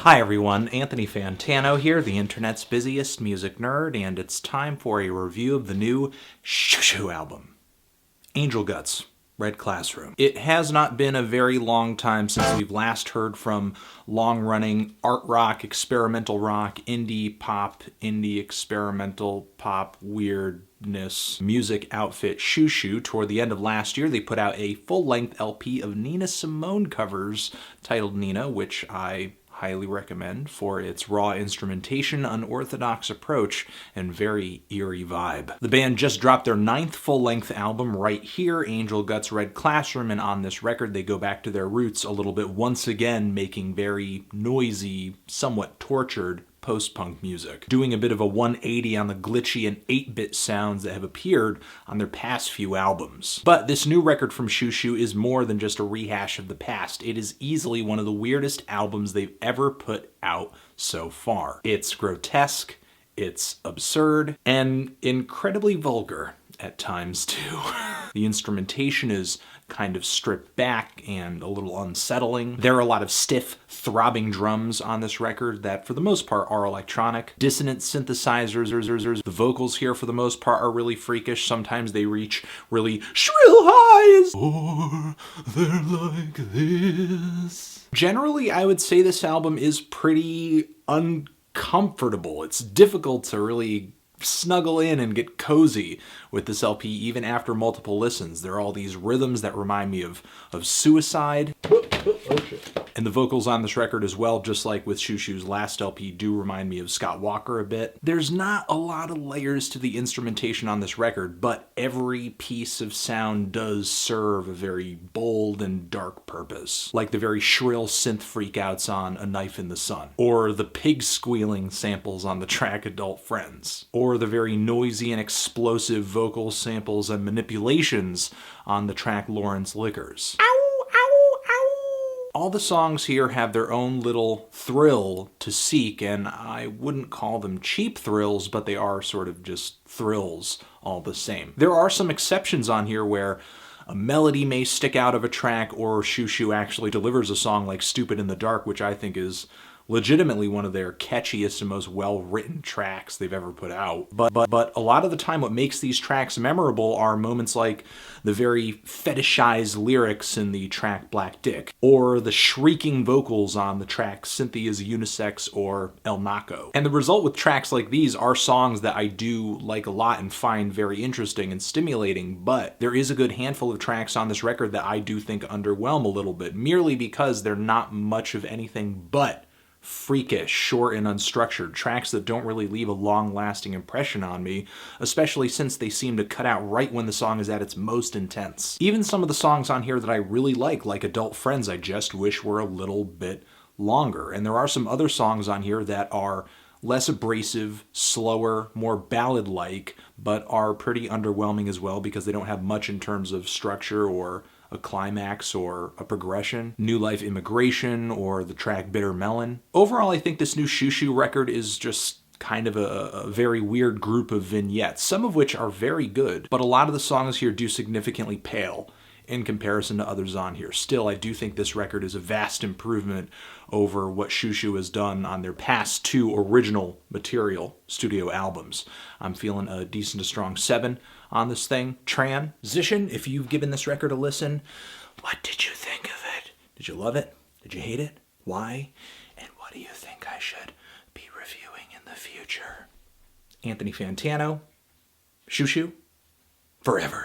Hi everyone, Anthony Fantano here, the internet's busiest music nerd, and it's time for a review of the new Xiu Xiu album, Angel Guts, Red Classroom. It has not been a very long time since we've last heard from long-running art rock, experimental rock, indie pop, indie experimental pop, weirdness music outfit Xiu Xiu. Toward the end of last year, they put out a full-length LP of Nina Simone covers titled Nina, which I highly recommend for its raw instrumentation, unorthodox approach, and very eerie vibe. The band just dropped their 9th full-length album right here, Angel Guts, Red Classroom, and on this record they go back to their roots a little bit, once again making very noisy, somewhat tortured post-punk music, doing a bit of a 180 on the glitchy and 8-bit sounds that have appeared on their past few albums. But this new record from Xiu Xiu is more than just a rehash of the past. It is easily one of the weirdest albums they've ever put out so far. It's grotesque, it's absurd, and incredibly vulgar at times too. The instrumentation is kind of stripped back and a little unsettling. There are a lot of stiff, throbbing drums on this record that for the most part are electronic. Dissonant synthesizers. The vocals here for the most part are really freakish. Sometimes they reach really shrill highs. Or they're like this. Generally, I would say this album is pretty uncomfortable. It's difficult to really snuggle in and get cozy with this LP even after multiple listens. There are all these rhythms that remind me of suicide. Oh shit. And the vocals on this record as well, just like with Xiu Xiu's last LP, do remind me of Scott Walker a bit. There's not a lot of layers to the instrumentation on this record, but every piece of sound does serve a very bold and dark purpose, like the very shrill synth freakouts on A Knife in the Sun, or the pig squealing samples on the track Adult Friends, or the very noisy and explosive vocal samples and manipulations on the track Lawrence Liquors. All the songs here have their own little thrill to seek, and I wouldn't call them cheap thrills, but they are sort of just thrills all the same. There are some exceptions on here where a melody may stick out of a track, or Xiu Xiu actually delivers a song like Stupid in the Dark, which I think is legitimately one of their catchiest and most well-written tracks they've ever put out. But a lot of the time what makes these tracks memorable are moments like the very fetishized lyrics in the track Black Dick, or the shrieking vocals on the track CYNTHYA'S, UNISEX, or El Naco. And the result with tracks like these are songs that I do like a lot and find very interesting and stimulating, but there is a good handful of tracks on this record that I do think underwhelm a little bit, merely because they're not much of anything but freakish, short and unstructured, tracks that don't really leave a long-lasting impression on me, especially since they seem to cut out right when the song is at its most intense. Even some of the songs on here that I really like Adult Friends, I just wish were a little bit longer. And there are some other songs on here that are less abrasive, slower, more ballad-like, but are pretty underwhelming as well because they don't have much in terms of structure or a climax or a progression. New Life Immigration or the track Bitter Melon. Overall, I think this new Xiu Xiu record is just kind of a very weird group of vignettes, some of which are very good, but a lot of the songs here do significantly pale in comparison to others on here. Still, I do think this record is a vast improvement over what Xiu Xiu has done on their past 2 original material studio albums. I'm feeling a decent to strong 7 on this thing. Transition, if you've given this record a listen, what did you think of it? Did you love it? Did you hate it? Why? And what do you think I should be reviewing in the future? Anthony Fantano, Xiu Xiu, forever.